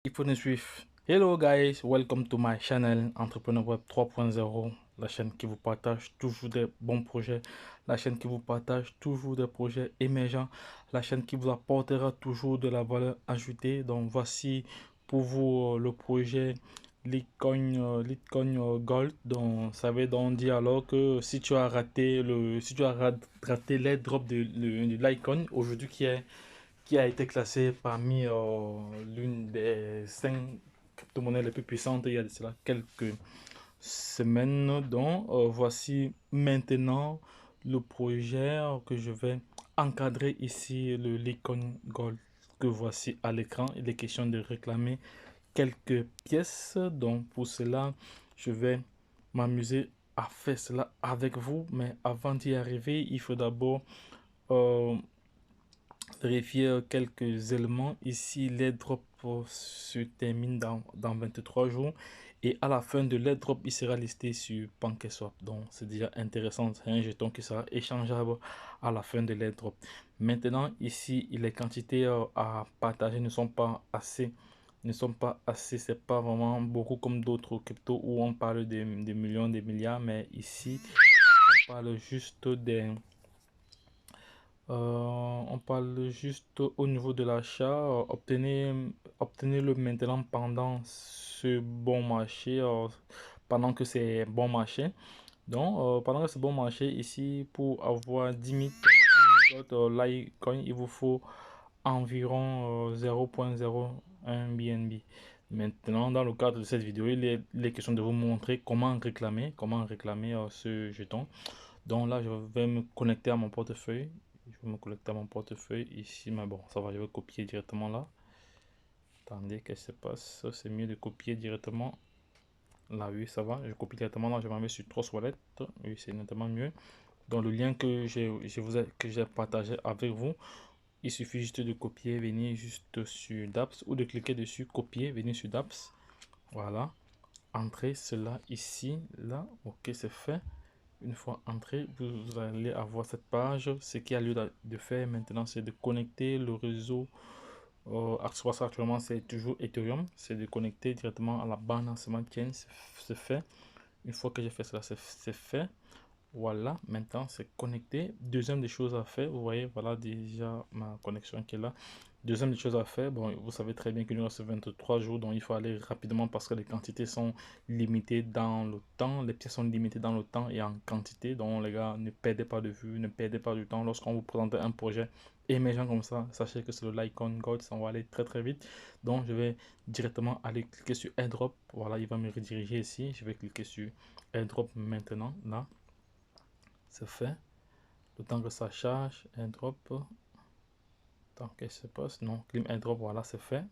iPhone Swift. Hello guys, welcome to my channel Entrepreneur Web 3.0, la chaîne qui vous partage toujours des bons projets, la chaîne qui vous partage toujours des projets émergents, la chaîne qui vous apportera toujours de la valeur ajoutée. Donc voici pour vous le projet Litecoin Gold. Donc ça veut donc dire alors que si tu as raté raté l'airdrop de Litecoin aujourd'hui qui a été classé parmi l'une des 5 crypto-monnaies les plus puissantes il y a de cela quelques semaines. Donc, voici maintenant le projet que je vais encadrer ici, le Litecoin Gold que voici à l'écran. Il est question de réclamer quelques pièces. Donc, pour cela, je vais m'amuser à faire cela avec vous. Mais avant d'y arriver, il faut d'abord euh, vérifier quelques éléments. Ici, l'airdrop se termine dans 23 jours. Et à la fin de l'airdrop, il sera listé sur PancakeSwap. Donc, c'est déjà intéressant. C'est un jeton qui sera échangeable à la fin de l'airdrop. Maintenant, ici, les quantités à partager ne sont pas assez. C'est pas vraiment beaucoup comme d'autres cryptos où on parle de millions, des milliards. Mais ici, on parle juste des on parle juste au niveau de l'achat. Obtenez-le maintenant pendant ce bon marché, pendant que c'est bon marché. Donc, pendant que c'est bon marché, ici, pour avoir 10 000 Litecoin, il vous faut environ 0,01 BNB. Maintenant, dans le cadre de cette vidéo, il est question de vous montrer comment réclamer ce jeton. Donc là, je vais me connecter à mon portefeuille. Je vais me connecter à mon portefeuille ici, mais bon, ça va, je vais copier directement là. Attendez, qu'est-ce qui se passe? C'est mieux de copier directement. Là, oui, ça va. Je copie directement là, je m'en vais sur Trust Wallet. Oui, c'est nettement mieux. Dans le lien que j'ai partagé avec vous, il suffit juste de copier, venir juste sur Dapps ou de cliquer dessus, copier, venir sur Dapps. Voilà. Entrez cela ici, là. Ok, c'est fait. Une fois entré, vous allez avoir cette page. Ce qu'il y a lieu de faire maintenant, c'est de connecter le réseau. Actuellement, c'est toujours Ethereum. C'est de connecter directement à la bande Smart Chain. C'est fait. Une fois que j'ai fait cela, c'est fait. Voilà, maintenant c'est connecté. Deuxième des choses à faire, vous voyez, voilà déjà ma connexion qui est là. Deuxième des choses à faire, bon, vous savez très bien qu'il nous reste 23 jours, donc il faut aller rapidement parce que les quantités sont limitées dans le temps. Les pièces sont limitées dans le temps et en quantité. Donc les gars, ne perdez pas de vue, ne perdez pas du temps. Lorsqu'on vous présente un projet émergent comme ça, sachez que c'est le Litecoin Gold, ça va aller très très vite. Donc je vais directement aller cliquer sur AirDrop. Voilà, il va me rediriger ici. Je vais cliquer sur AirDrop maintenant, là. C'est fait. Le temps que ça charge, airdrop. Tant que se passe, non, clim airdrop, voilà, c'est fait.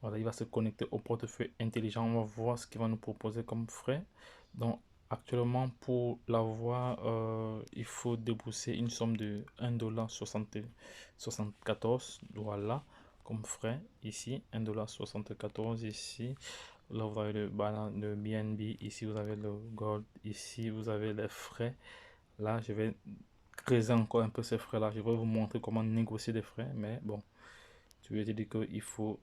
Voilà, il va se connecter au portefeuille intelligent. On va voir ce qu'il va nous proposer comme frais. Donc, actuellement, pour l'avoir, il faut débourser une somme de 1,74$. Voilà, comme frais ici, 1,74$ ici. Là, vous avez le BNB. Ici, vous avez le Gold. Ici, vous avez les frais. Là, je vais creuser encore un peu ces frais-là. Je vais vous montrer comment négocier des frais. Mais bon, je vais te dire qu'il faut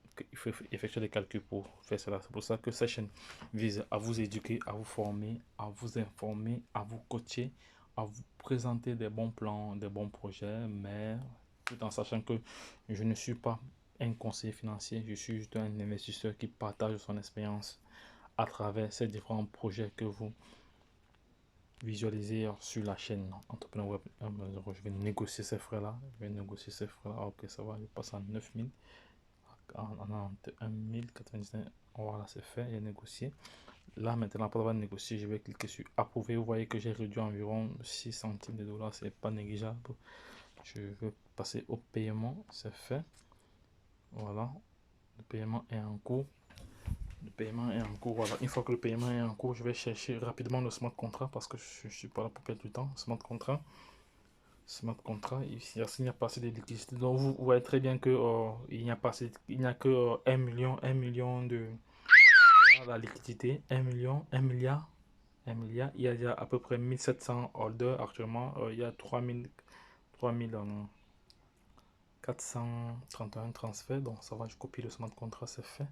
effectuer des calculs pour faire cela. C'est pour ça que cette chaîne vise à vous éduquer, à vous former, à vous informer, à vous coacher, à vous présenter des bons plans, des bons projets. Mais tout en sachant que je ne suis pas un conseiller financier. Je suis juste un investisseur qui partage son expérience à travers ces différents projets que vous visualiser sur la chaîne Entrepreneur Web 1.0. Je vais négocier ces frais-là. Je vais négocier ces frais-là. Ok, ça va. Je passe à 9000, en 91 Voilà, c'est fait. Il est négocié. Là, maintenant, pour avoir négocié, je vais cliquer sur approuver. Vous voyez que j'ai réduit environ 6 centimes de dollars. C'est pas négligeable. Je vais passer au paiement. C'est fait. Voilà. Le paiement est en cours. Le paiement est en cours. Voilà. Une fois que le paiement est en cours, je vais chercher rapidement le smart contract parce que je ne suis pas là pour perdre du temps. Smart contract. Smart contract, il n'y a pas assez de liquidité. Donc vous voyez très bien que il n'y a pas assez, il n'y a que 1 million de voilà, la liquidité, 1 million, 1 milliard, 1 milliard. Il y a à peu près 1700 orders actuellement. Il y a 3000, 3000, 431 transferts. Donc ça va, je copie le smart contract, c'est fait.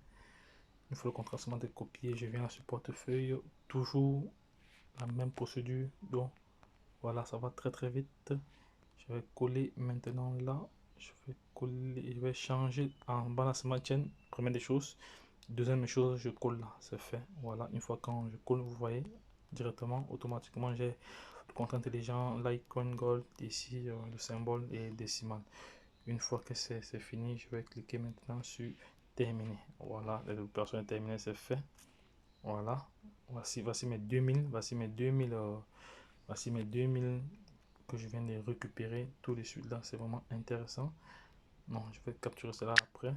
Une fois le contrat smart est copié, je viens sur portefeuille, toujours la même procédure. Donc voilà, ça va très vite. Je vais coller maintenant là. Je vais changer en bas la smart chain. Première des choses. Deuxième chose, je colle là, c'est fait. Voilà, une fois quand je colle, vous voyez directement, automatiquement, j'ai le contrat intelligent, l'icon gold, ici le symbole et décimal. Une fois que c'est fini, je vais cliquer maintenant sur terminer. Voilà, l'opération est terminée, c'est fait. Voilà, voici mes 2000, voici mes 2000, voici mes 2000 que je viens de récupérer tout de suite là, c'est vraiment intéressant. Non, je vais capturer cela après.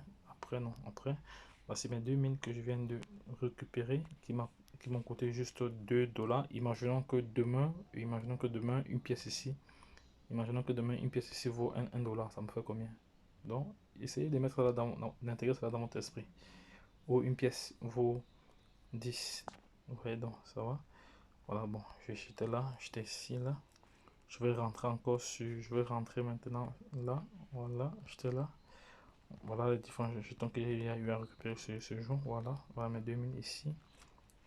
Voici mes 2000 que je viens de récupérer qui m'ont coûté juste 2 dollars. Imaginons que demain, une pièce ici, vaut 1 dollar, ça me fait combien? Donc, essayez de mettre ça d'intégrer cela dans votre esprit. Ou une pièce vaut 10. Vous voyez donc, ça va. Voilà, bon, je vais jeter là, jeter ici, là. Je vais rentrer encore je vais rentrer maintenant là. Voilà, jeter là. Voilà les différents jetons qu'il y a eu à récupérer ce jour. Voilà, voilà mes 2000 ici.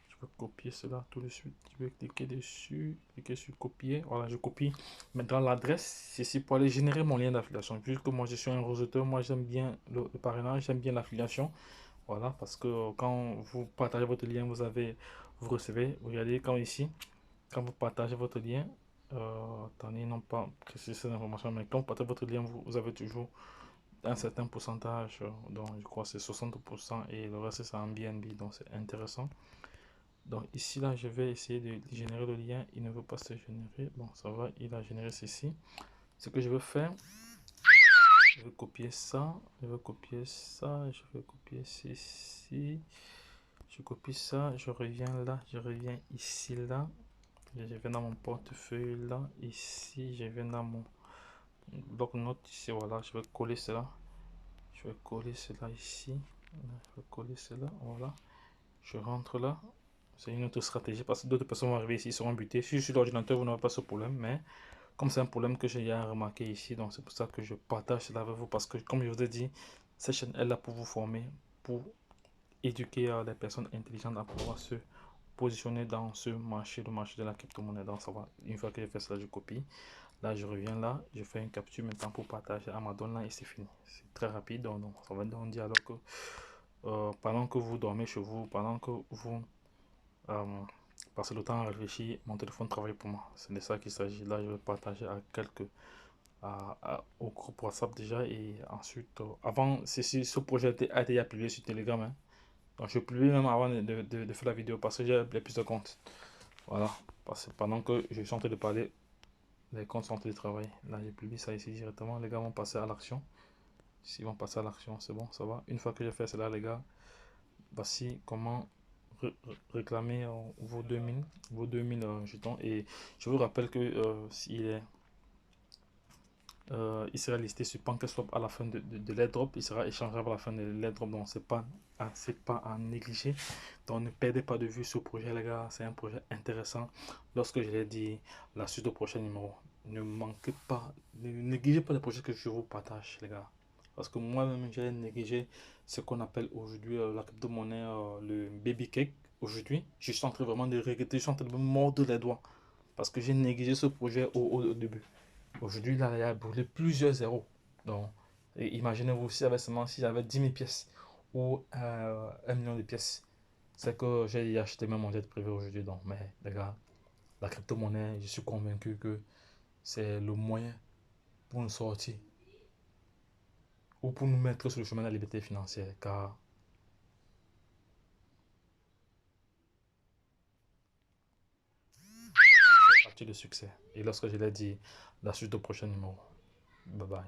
Je peux copier cela tout de suite. Je vais cliquer dessus, cliquer sur copier. Voilà, je copie maintenant l'adresse. C'est ici pour aller générer mon lien d'affiliation. Puisque moi je suis un réseauteur, moi j'aime bien le parrainage, j'aime bien l'affiliation. Voilà, parce que quand vous partagez votre lien, vous recevez. Regardez quand ici, quand vous partagez votre lien, attendez, non pas préciser cette information, mais quand vous partagez votre lien, vous avez toujours un certain pourcentage, donc je crois que c'est 60% et le reste c'est en BNB, donc c'est intéressant. Donc ici là je vais essayer de générer le lien, il ne veut pas se générer, bon ça va, il a généré ceci. Ce que je vais faire, je vais copier ça, je vais copier ça, je vais copier ceci, je copie ça, je reviens là, je reviens ici là, je viens dans mon portefeuille là, ici, je viens dans mon bloc-notes ici, voilà, je vais coller cela. Je vais coller cela ici. Je vais coller cela. Voilà. Je rentre là. C'est une autre stratégie parce que d'autres personnes vont arriver ici, ils seront butés. Si je suis l'ordinateur, vous n'aurez pas ce problème. Mais comme c'est un problème que j'ai remarqué ici, donc c'est pour ça que je partage cela avec vous. Parce que comme je vous ai dit, cette chaîne est là pour vous former, pour éduquer les personnes intelligentes à pouvoir se positionner dans ce marché, le marché de la crypto-monnaie. Donc ça va. Une fois que j'ai fait cela, je copie. Là, je reviens là, je fais une capture maintenant pour partager Amazon là et c'est fini. C'est très rapide, donc ça va donc dire alors que pendant que vous dormez chez vous, pendant que vous passez le temps à réfléchir, mon téléphone travaille pour moi. C'est de ça qu'il s'agit. Là, je vais partager à au groupe WhatsApp déjà et ensuite, avant, ce projet a été publié sur Telegram. Hein. Donc, je publie même avant de faire la vidéo parce que j'ai les plus de comptes. Voilà, parce que pendant que je suis en train de parler, les comptes sont en train de travailler. Là, j'ai publié ça ici directement. Les gars vont passer à l'action. S'ils vont passer à l'action, c'est bon, ça va. Une fois que j'ai fait cela, les gars, voici comment réclamer vos 2000 jetons. Et je vous rappelle que il sera listé sur PancakeSwap à la fin de l'airdrop. Il sera échangeable à la fin de l'airdrop. Donc, c'est pas à négliger. Donc, ne perdez pas de vue ce projet, les gars. C'est un projet intéressant. Lorsque je l'ai dit, la suite au prochain numéro, ne manquez pas, ne négligez pas les projets que je vous partage, les gars. Parce que moi-même, j'ai négligé ce qu'on appelle aujourd'hui la crypto-monnaie, le baby cake. Aujourd'hui, je suis en train vraiment de regretter, je suis en train de me mordre les doigts. Parce que j'ai négligé ce projet au début. Aujourd'hui, là, il a brûlé plusieurs zéros. Donc, imaginez-vous si j'avais 10 000 pièces ou 1 million de pièces. C'est que j'ai acheté même mon jet privé aujourd'hui. Donc, mais les gars, la crypto-monnaie, je suis convaincu que c'est le moyen pour nous sortir ou pour nous mettre sur le chemin de la liberté financière. Car c'est parti de succès. Et lorsque je l'ai dit, la suite au prochain numéro. Bye bye.